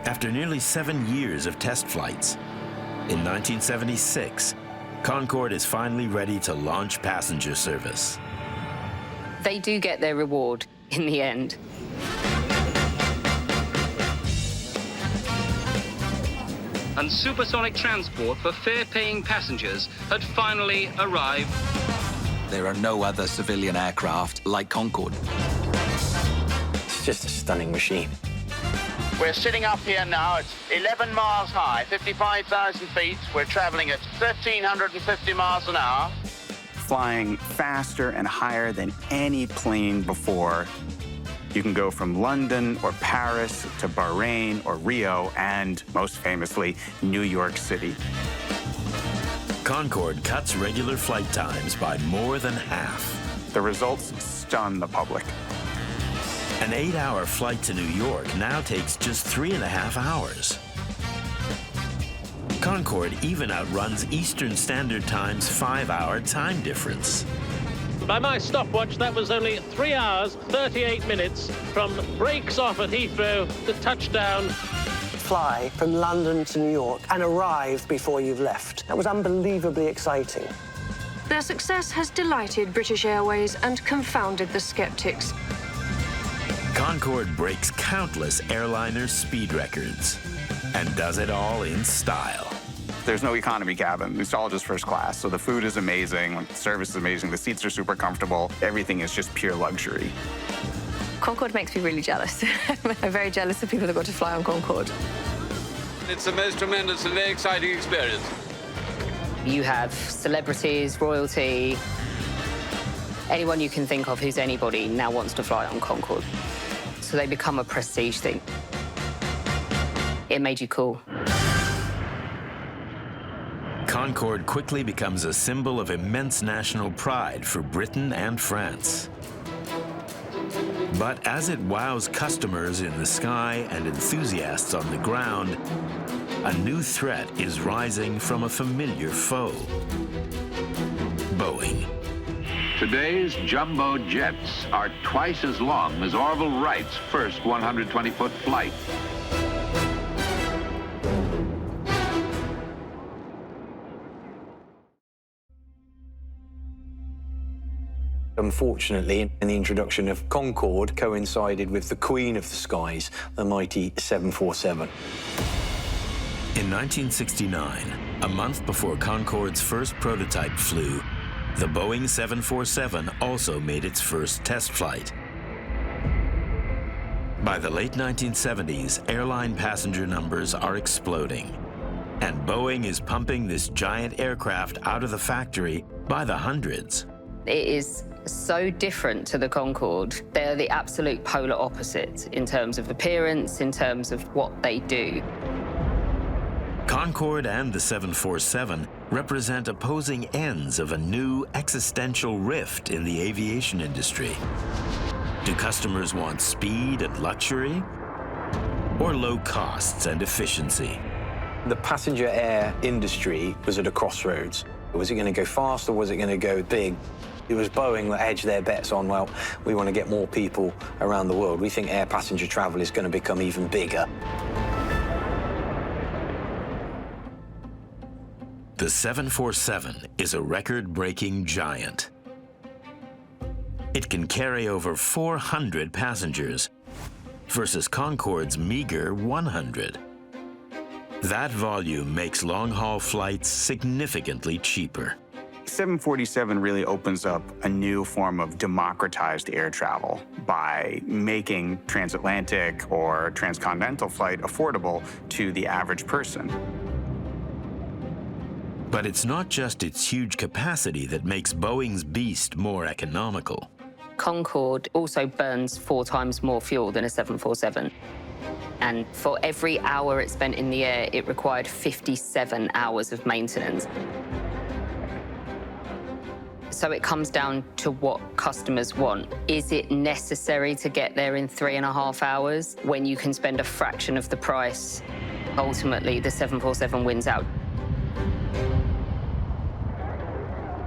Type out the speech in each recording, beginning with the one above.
After nearly 7 years of test flights, in 1976, Concorde is finally ready to launch passenger service. They do get their reward in the end. And supersonic transport for fare-paying passengers had finally arrived. There are no other civilian aircraft like Concorde. It's just a stunning machine. We're sitting up here now. It's 11 miles high, 55,000 feet. We're traveling at 1,350 miles an hour. Flying faster and higher than any plane before. You can go from London or Paris to Bahrain or Rio and, most famously, New York City. Concorde cuts regular flight times by more than half. The results stun the public. An 8-hour flight to New York now takes just 3.5 hours. Concorde even outruns Eastern Standard Time's 5-hour time difference. By my stopwatch, that was only 3 hours, 38 minutes from breaks off at Heathrow to touchdown. Fly from London to New York and arrive before you've left. That was unbelievably exciting. Their success has delighted British Airways and confounded the skeptics. Concorde breaks countless airliner speed records and does it all in style. There's no economy cabin. It's all just first class. So the food is amazing, the service is amazing, the seats are super comfortable. Everything is just pure luxury. Concorde makes me really jealous. I'm very jealous of people that got to fly on Concorde. It's the most tremendous and very exciting experience. You have celebrities, royalty, anyone you can think of who's anybody now wants to fly on Concorde. So they become a prestige thing. It made you cool. Concorde quickly becomes a symbol of immense national pride for Britain and France. But as it wows customers in the sky and enthusiasts on the ground, a new threat is rising from a familiar foe: Boeing. Today's jumbo jets are twice as long as Orville Wright's first 120-foot flight. Unfortunately, the introduction of Concorde coincided with the queen of the skies, the mighty 747. In 1969, a month before Concorde's first prototype flew, the Boeing 747 also made its first test flight. By the late 1970s, airline passenger numbers are exploding, and Boeing is pumping this giant aircraft out of the factory by the hundreds. It is so different to the Concorde. They're the absolute polar opposite in terms of appearance, in terms of what they do. Concorde and the 747 represent opposing ends of a new existential rift in the aviation industry. Do customers want speed and luxury, or low costs and efficiency? The passenger air industry was at a crossroads. Was it going to go fast or was it going to go big? It was Boeing that hedged their bets on, well, we want to get more people around the world. We think air passenger travel is going to become even bigger. The 747 is a record-breaking giant. It can carry over 400 passengers versus Concorde's meager 100. That volume makes long-haul flights significantly cheaper. 747 really opens up a new form of democratized air travel by making transatlantic or transcontinental flight affordable to the average person. But it's not just its huge capacity that makes Boeing's beast more economical. Concorde also burns 4 times more fuel than a 747. And for every hour it spent in the air, it required 57 hours of maintenance. So it comes down to what customers want. Is it necessary to get there in 3.5 hours when you can spend a fraction of the price? Ultimately, the 747 wins out.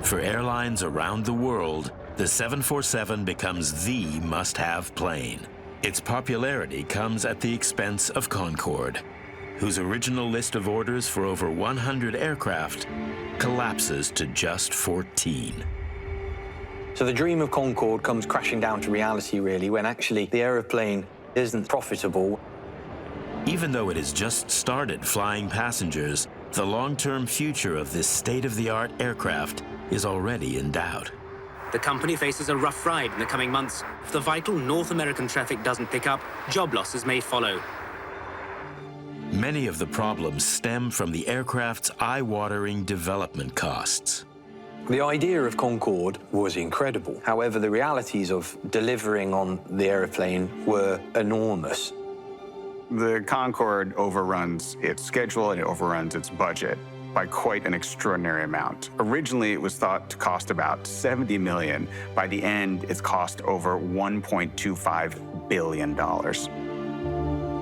For airlines around the world, the 747 becomes the must-have plane. Its popularity comes at the expense of Concorde, whose original list of orders for over 100 aircraft collapses to just 14. So the dream of Concorde comes crashing down to reality, really, when actually the aeroplane isn't profitable. Even though it has just started flying passengers, the long-term future of this state-of-the-art aircraft is already in doubt. The company faces a rough ride in the coming months. If the vital North American traffic doesn't pick up, job losses may follow. Many of the problems stem from the aircraft's eye-watering development costs. The idea of Concorde was incredible. However, the realities of delivering on the aeroplane were enormous. The Concorde overruns its schedule and it overruns its budget by quite an extraordinary amount. Originally, it was thought to cost about $70 million. By the end, it's cost over $1.25 billion.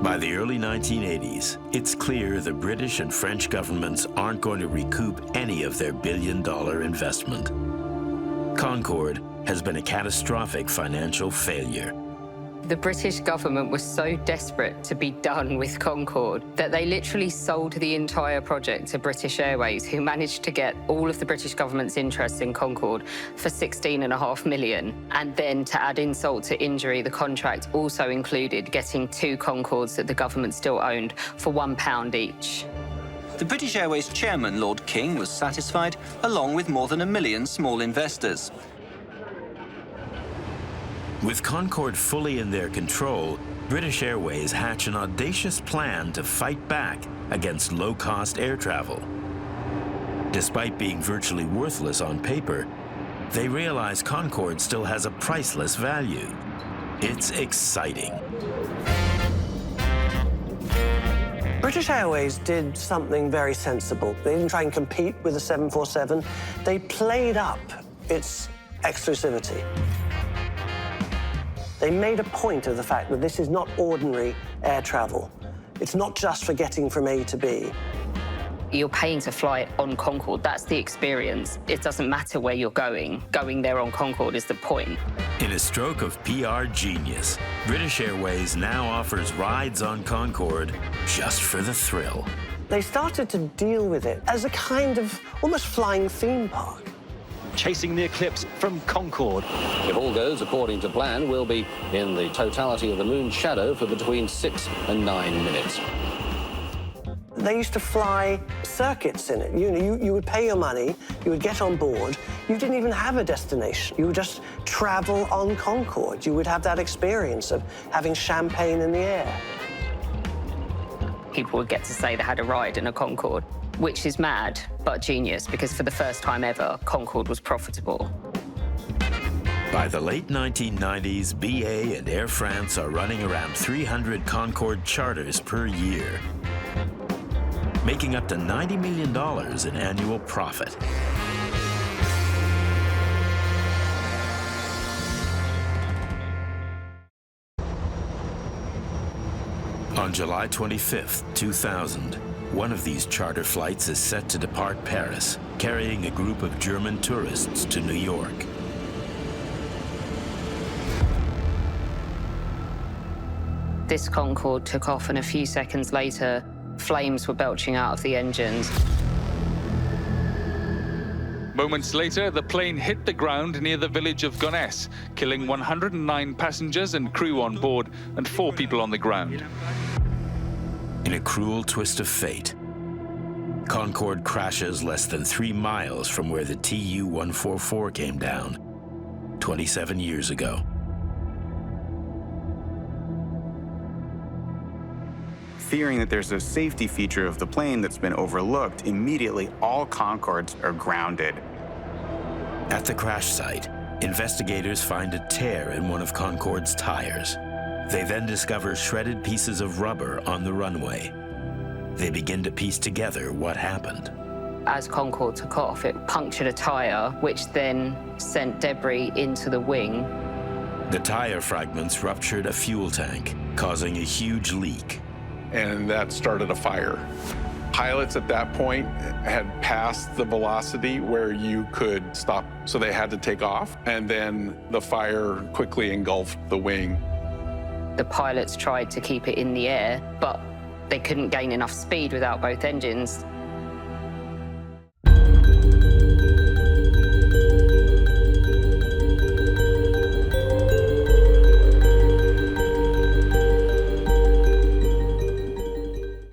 By the early 1980s, it's clear the British and French governments aren't going to recoup any of their billion-dollar investment. Concorde has been a catastrophic financial failure. The British government was so desperate to be done with Concorde that they literally sold the entire project to British Airways, who managed to get all of the British government's interest in Concorde for $16.5 million. And then, to add insult to injury, the contract also included getting 2 Concordes that the government still owned for £1 each. The British Airways chairman, Lord King, was satisfied, along with more than 1 million small investors. With Concorde fully in their control, British Airways hatch an audacious plan to fight back against low-cost air travel. Despite being virtually worthless on paper, they realize Concorde still has a priceless value. It's exciting. British Airways did something very sensible. They didn't try and compete with the 747. They played up its exclusivity. They made a point of the fact that this is not ordinary air travel. It's not just for getting from A to B. You're paying to fly on Concorde. That's the experience. It doesn't matter where you're going. Going there on Concorde is the point. In a stroke of PR genius, British Airways now offers rides on Concorde just for the thrill. They started to deal with it as a kind of almost flying theme park. Chasing the eclipse from Concorde. If all goes according to plan, we'll be in the totality of the moon's shadow for between 6 and 9 minutes. They used to fly circuits in it. You would pay your money, you would get on board. You didn't even have a destination. You would just travel on Concorde. You would have that experience of having champagne in the air. People would get to say they had a ride in a Concorde, which is mad, but genius, because for the first time ever, Concorde was profitable. By the late 1990s, BA and Air France are running around 300 Concorde charters per year, making up to $90 million in annual profit. On July 25th, 2000, one of these charter flights is set to depart Paris, carrying a group of German tourists to New York. This Concorde took off, and a few seconds later, flames were belching out of the engines. Moments later, the plane hit the ground near the village of Gonesse, killing 109 passengers and crew on board and 4 people on the ground. In a cruel twist of fate, Concorde crashes less than 3 miles from where the Tu-144 came down 27 years ago. Fearing that there's a safety feature of the plane that's been overlooked, immediately all Concordes are grounded. At the crash site, investigators find a tear in one of Concorde's tires. They then discover shredded pieces of rubber on the runway. They begin to piece together what happened. As Concorde took off, it punctured a tire, which then sent debris into the wing. The tire fragments ruptured a fuel tank, causing a huge leak. And that started a fire. Pilots at that point had passed the velocity where you could stop, so they had to take off, and then the fire quickly engulfed the wing. The pilots tried to keep it in the air, but they couldn't gain enough speed without both engines.